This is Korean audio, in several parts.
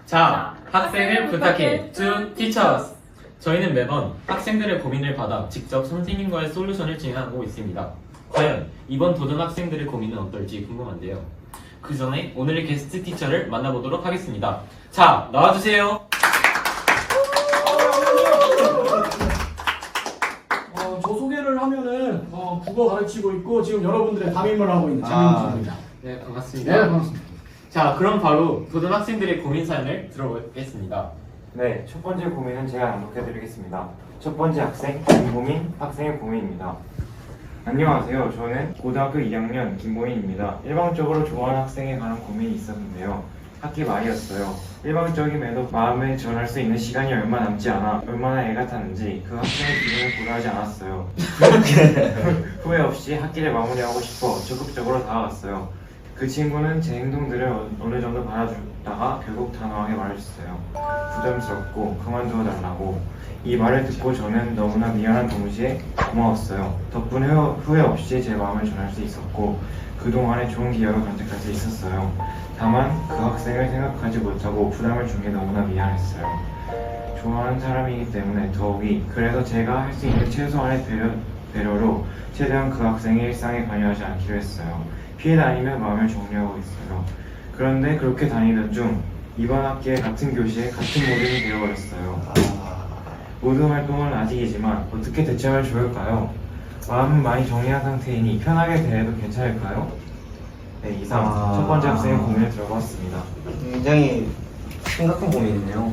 자, 학생을 부탁해 to teachers. 저희는 매번 학생들의 고민을 받아 직접 선생님과의 솔루션을 진행하고 있습니다. 과연 이번 도전 학생들의 고민은 어떨지 궁금한데요. 그 전에 오늘의 게스트 티처를 만나보도록 하겠습니다. 자, 나와주세요. 저 소개를 하면은 국어 가르치고 있고 지금 여러분들의 담임을 하고 있는 장민수입니다. 네, 반갑습니다. 네, 반갑습니다. 자, 그럼 바로 도전 학생들의 고민 사연을 들어보겠습니다. 네, 첫 번째 고민은 제가 낭독해드리겠습니다. 첫 번째 학생, 김보민 학생의 고민입니다. 안녕하세요. 저는 고등학교 2학년 김보민입니다. 일방적으로 좋아하는 학생에 관한 고민이 있었는데요. 학기 말이었어요. 일방적임에도 마음을 전할 수 있는 시간이 얼마 남지 않아 얼마나 애가 타는지 그 학생의 기분을 고려하지 않았어요. 후회 없이 학기를 마무리하고 싶어 적극적으로 다가갔어요. 그 친구는 제 행동들을 어느 정도 받아주다가 결국 단호하게 말해줬어요. 부담스럽고 그만두어달라고. 이 말을 듣고 저는 너무나 미안한 동시에 고마웠어요. 덕분에 후회 없이 제 마음을 전할 수 있었고 그동안의 좋은 기억을 간직할 수 있었어요. 다만 그 학생을 생각하지 못하고 부담을 준 게 너무나 미안했어요. 좋아하는 사람이기 때문에 더욱이. 그래서 제가 할 수 있는 최소한의 배려로 최대한 그 학생의 일상에 관여하지 않기로 했어요. 피해 다니며 마음을 정리하고 있어요. 그런데 그렇게 다니던 중 이번 학기에 같은 교시에 같은 모임이 되어버렸어요. 모든 활동은 아직이지만 어떻게 대처하면 좋을까요? 마음은 많이 정리한 상태이니 편하게 대해도 괜찮을까요? 네, 이상 첫 번째 학생의 고민을 들어봤습니다. 굉장히 심각한 고민이네요.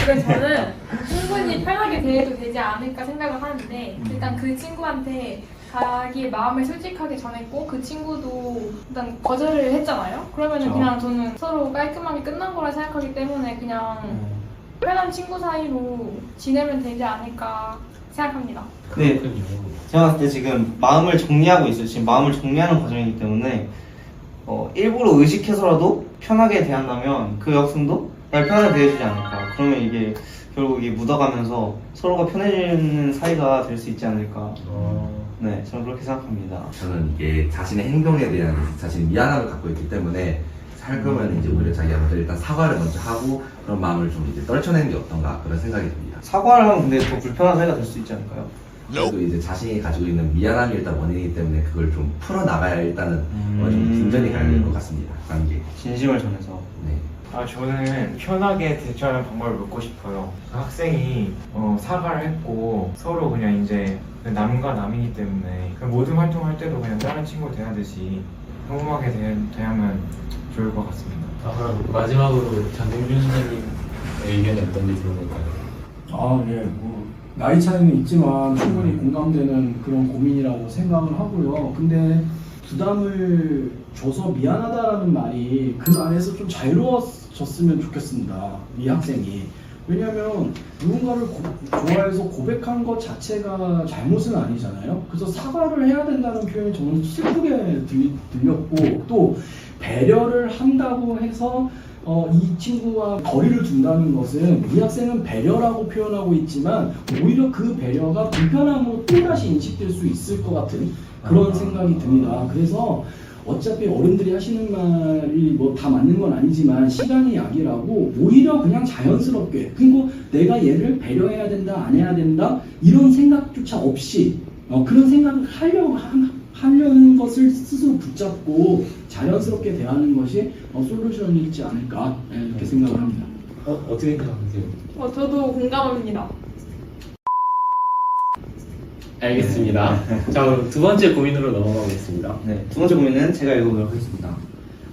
그래서 저는 충분히 편하게 대해도 되지 않을까 생각을 하는데, 일단 그 친구한테 자기의 마음을 솔직하게 전했고 그 친구도 일단 거절을 했잖아요. 그러면은 그냥 저는 서로 깔끔하게 끝난 거라 생각하기 때문에 그냥 편한 친구 사이로 지내면 되지 않을까 생각합니다. 네, 제가 봤을 때 지금 마음을 정리하고 있어요. 지금 마음을 정리하는 과정이기 때문에 일부러 의식해서라도 편하게 대한다면 그 학생도 날 편하게 대해주지 않을까. 그러면 이게 결국 이게 묻어가면서 서로가 편해지는 사이가 될 수 있지 않을까. 네, 저는 그렇게 생각합니다. 저는 이게 자신의 행동에 대한 자신의 미안함을 갖고 있기 때문에 할 거면 이제 오히려 자기가 먼저 일단 사과를 먼저 하고 그런 마음을 좀 이제 떨쳐내는 게 어떤가 그런 생각이 듭니다. 사과를 하면 근데 더 불편한 사이가 될 수 있지 않을까요? 그래도 이제 자신이 가지고 있는 미안함이 일단 원인이기 때문에 그걸 좀 풀어나가야 일단은 좀 진전이 가야 것 같습니다. 관계. 진심을 전해서. 네. 저는 편하게 대처하는 방법을 묻고 싶어요. 그 학생이 사과를 했고 서로 그냥 이제 남과 남이기 때문에 그 모든 활동할 때도 그냥 다른 친구 대하듯이 평범하게 대하면 좋을 것 같습니다. 그럼 마지막으로 장동준 선생님의 의견이 어떤지 들어볼까요? 예, 나이 차이는 있지만 충분히 공감되는 그런 고민이라고 생각을 하고요. 근데 부담을 줘서 미안하다라는 말이 그 안에서 좀 자유로워졌으면 좋겠습니다. 이 학생이. 왜냐면 누군가를 좋아해서 고백한 것 자체가 잘못은 아니잖아요. 그래서 사과를 해야 된다는 표현이 저는 슬프게 들렸고, 또 배려를 한다고 해서 이 친구와 거리를 둔다는 것은 이 학생은 배려라고 표현하고 있지만 오히려 그 배려가 불편함으로 또다시 인식될 수 있을 것 같은 그런 생각이 듭니다. 그래서 어차피 어른들이 하시는 말이 뭐 다 맞는 건 아니지만 시간이 약이라고 오히려 그냥 자연스럽게, 그리고 내가 얘를 배려해야 된다 안 해야 된다 이런 생각조차 없이 그런 생각을 하려는 것을 스스로 붙잡고 자연스럽게 대하는 것이 솔루션이지 않을까 이렇게 생각을 합니다. 어떻게 생각하세요? 저도 공감합니다. 알겠습니다. 자, 그럼 두 번째 고민으로 넘어가겠습니다. 네, 두 번째 고민은 제가 읽어보도록 하겠습니다.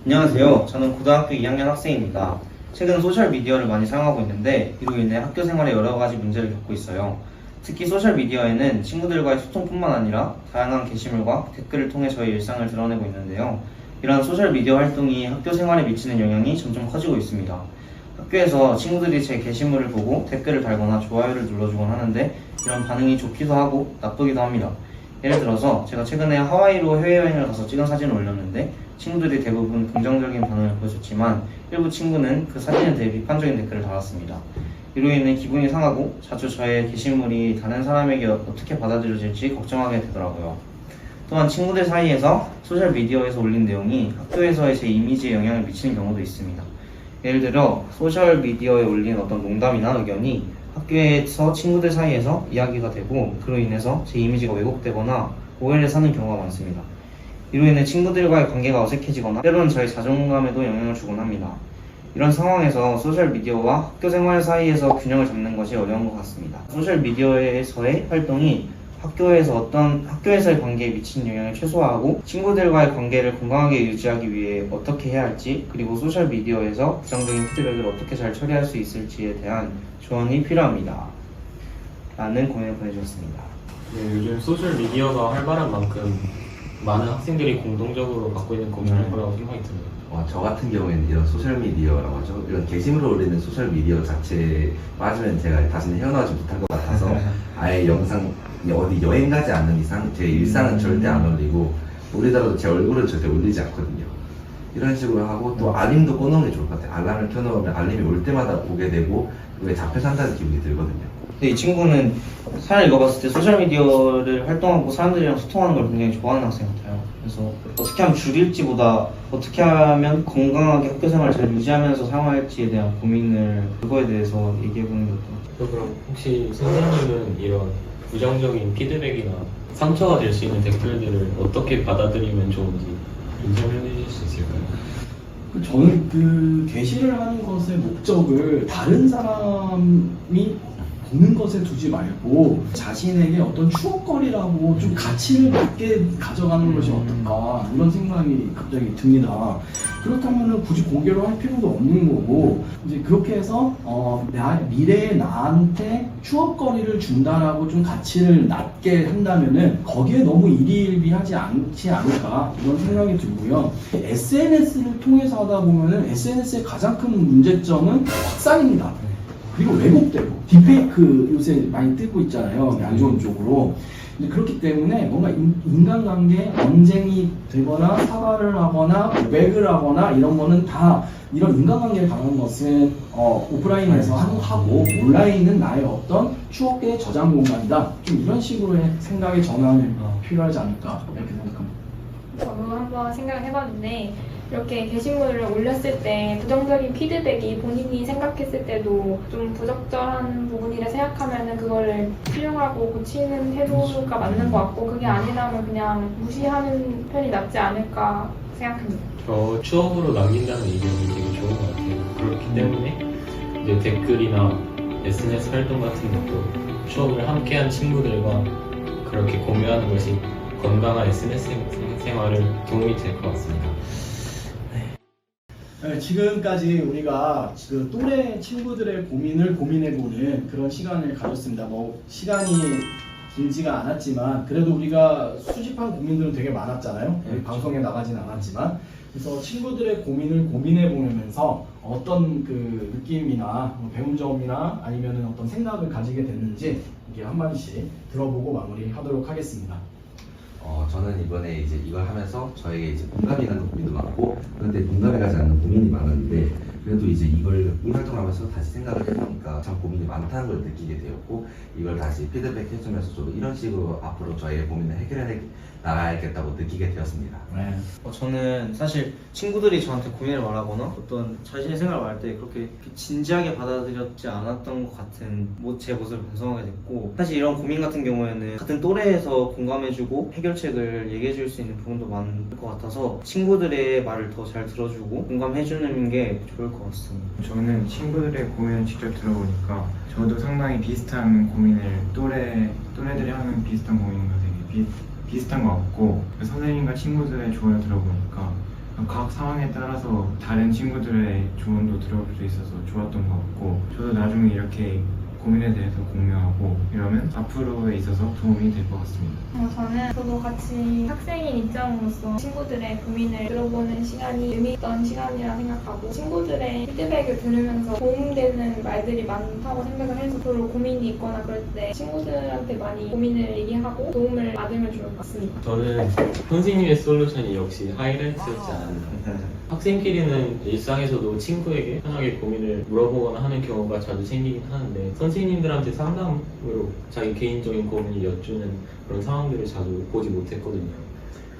안녕하세요. 저는 고등학교 2학년 학생입니다. 최근 소셜미디어를 많이 사용하고 있는데 이로 인해 학교 생활에 여러 가지 문제를 겪고 있어요. 특히 소셜미디어에는 친구들과의 소통뿐만 아니라 다양한 게시물과 댓글을 통해 저의 일상을 드러내고 있는데요. 이런 소셜미디어 활동이 학교 생활에 미치는 영향이 점점 커지고 있습니다. 학교에서 친구들이 제 게시물을 보고 댓글을 달거나 좋아요를 눌러주곤 하는데 이런 반응이 좋기도 하고 나쁘기도 합니다. 예를 들어서 제가 최근에 하와이로 해외여행을 가서 찍은 사진을 올렸는데 친구들이 대부분 긍정적인 반응을 보여줬지만 일부 친구는 그 사진에 대해 비판적인 댓글을 달았습니다. 이로 인해 기분이 상하고 자주 저의 게시물이 다른 사람에게 어떻게 받아들여질지 걱정하게 되더라고요. 또한 친구들 사이에서 소셜미디어에서 올린 내용이 학교에서의 제 이미지에 영향을 미치는 경우도 있습니다. 예를 들어 소셜미디어에 올린 어떤 농담이나 의견이 학교에서 친구들 사이에서 이야기가 되고 그로 인해서 제 이미지가 왜곡되거나 오해를 사는 경우가 많습니다. 이로 인해 친구들과의 관계가 어색해지거나 때로는 저의 자존감에도 영향을 주곤 합니다. 이런 상황에서 소셜미디어와 학교 생활 사이에서 균형을 잡는 것이 어려운 것 같습니다. 소셜미디어에서의 활동이 학교에서의 관계에 미치는 영향을 최소화하고 친구들과의 관계를 건강하게 유지하기 위해 어떻게 해야 할지, 그리고 소셜미디어에서 부정적인 피드백을 어떻게 잘 처리할 수 있을지에 대한 조언이 필요합니다. 라는 고민을 보내주셨습니다. 네, 요즘 소셜미디어가 활발한 만큼 많은 학생들이 공동적으로 갖고 있는 고민일 거라고 생각이 듭니다. 저 같은 경우에는 이런 소셜미디어라고 하죠. 이런 게시물을 올리는 소셜미디어 자체에 빠지면 제가 다시는 헤어나오지 못할 것 같아서 아예 영상 어디 여행 가지 않는 이상 제 일상은 절대 안 올리고 올리더라도 제 얼굴은 절대 올리지 않거든요. 이런 식으로 하고 또 알림도 꺼놓으면 좋을 것 같아요. 알람을 켜놓으면 알림이 올 때마다 보게 되고 그게 잡혀 산다는 기분이 들거든요. 근데 이 친구는 사연을 읽어봤을 때 소셜미디어를 활동하고 사람들이랑 소통하는 걸 굉장히 좋아하는 학생 같아요. 그래서 어떻게 하면 줄일지보다 어떻게 하면 건강하게 학교생활을 잘 유지하면서 사용할지에 대한 고민을 그거에 대해서 얘기해보는 것도. 그럼 혹시 선생님은 이런 부정적인 피드백이나 상처가 될 수 있는 댓글들을 어떻게 받아들이면 좋은지 설명해 주실 수 있을까요? 저는 그 게시를 하는 것의 목적을 다른 사람이 보는 것에 두지 말고 자신에게 어떤 추억거리라고 좀 가치를 낮게 가져가는 것이 어떨까 이런 생각이 갑자기 듭니다. 그렇다면 굳이 공개로 할 필요도 없는 거고 이제 그렇게 해서 미래의 나한테 추억거리를 준다라고 좀 가치를 낮게 한다면은 거기에 너무 일희일비하지 않지 않을까 이런 생각이 들고요. SNS를 통해서 하다 보면은 SNS의 가장 큰 문제점은 확산입니다. 그리고 왜곡되고 딥페이크 요새 많이 뜨고 있잖아요. 안 좋은 쪽으로. 그렇기 때문에 뭔가 인간관계 언쟁이 되거나 사과를 하거나 고백을 하거나 이런 거는 다 이런 인간관계에 관한 것은 오프라인에서 하고 온라인은 나의 어떤 추억의 저장 공간이다. 좀 이런 식으로의 생각의 전환이 필요하지 않을까 이렇게 생각합니다. 저도 한번 생각을 해봤는데 이렇게 게시물을 올렸을 때 부정적인 피드백이 본인이 생각했을 때도 좀 부적절한 부분이라 생각하면은 그거를 수용하고 고치는 태도가 맞는 것 같고 그게 아니라면 그냥 무시하는 편이 낫지 않을까 생각합니다. 저 추억으로 남긴다는 의견이 되게 좋은 것 같아요. 그렇기 때문에 이제 댓글이나 SNS 활동 같은 것도 추억을 함께한 친구들과 그렇게 공유하는 것이 건강한 SNS 생활을 도움이 될 것 같습니다. 네, 지금까지 우리가 그 또래 친구들의 고민을 고민해보는 그런 시간을 가졌습니다. 뭐 시간이 길지가 않았지만 그래도 우리가 수집한 고민들은 되게 많았잖아요. 방송에 나가진 않았지만 그래서 친구들의 고민을 고민해보면서 어떤 그 느낌이나 배운 점이나 아니면 어떤 생각을 가지게 됐는지 이게 한마디씩 들어보고 마무리하도록 하겠습니다. 저는 이번에 이제 이걸 하면서 저에게 이제 공감이 가는 고민도 많고, 그런데 공감이 가지 않는 고민이 많았는데, 그래도 이제 이 활동하면서 다시 생각을 해보니까 참 고민이 많다는 걸 느끼게 되었고, 이걸 다시 피드백 해주면서 저도 이런 식으로 앞으로 저의 고민을 해결해 나가야겠다고 느끼게 되었습니다. 네. 저는 사실 친구들이 저한테 고민을 말하거나 어떤 자신의 생각을 말할 때 그렇게 진지하게 받아들였지 않았던 것 같은 제 모습을 반성하게 됐고, 사실 이런 고민 같은 경우에는 같은 또래에서 공감해주고 해결책을 얘기해줄 수 있는 부분도 많을 것 같아서 친구들의 말을 더 잘 들어주고 공감해주는 게 좋을 것 같습니다. 저는 친구들의 고민을 직접 들어보니까 저도 상당히 비슷한 고민을 또래들이 하는 비슷한 고민과 되게 비슷한 것 같고, 선생님과 친구들의 조언을 들어보니까 각 상황에 따라서 다른 친구들의 조언도 들어볼 수 있어서 좋았던 것 같고, 저도 나중에 이렇게 고민에 대해서 공유하고 이러면 앞으로에 있어서 도움이 될 것 같습니다. 저도 같이 학생인 입장으로서 친구들의 고민을 들어보는 시간이 의미있던 시간이라 생각하고 친구들의 피드백을 들으면서 도움되는 말들이 많다고 생각을 해서 서로 고민이 있거나 그럴 때 친구들한테 많이 고민을 얘기하고 도움을 받으면 좋을 것 같습니다. 저는 선생님의 솔루션이 역시 하이라이트였지 않았나. 학생끼리는 일상에서도 친구에게 편하게 고민을 물어보거나 하는 경우가 자주 생기긴 하는데 선생님들한테 상담으로 자기 개인적인 고민을 여쭈는 그런 상황들을 자주 보지 못했거든요.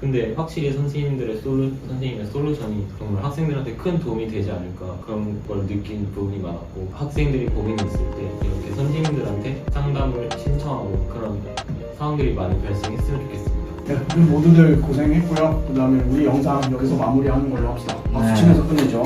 근데 확실히 선생님의 솔루션이 정말 학생들한테 큰 도움이 되지 않을까 그런 걸 느낀 부분이 많았고 학생들이 고민이 있을 때 이렇게 선생님들한테 상담을 신청하고 그런 상황들이 많이 발생했으면 좋겠습니다. 네, 우리 모두들 고생했고요. 그 다음에 우리 영상 여기서 마무리하는 걸로 합시다. 박수 치면서 끝내죠.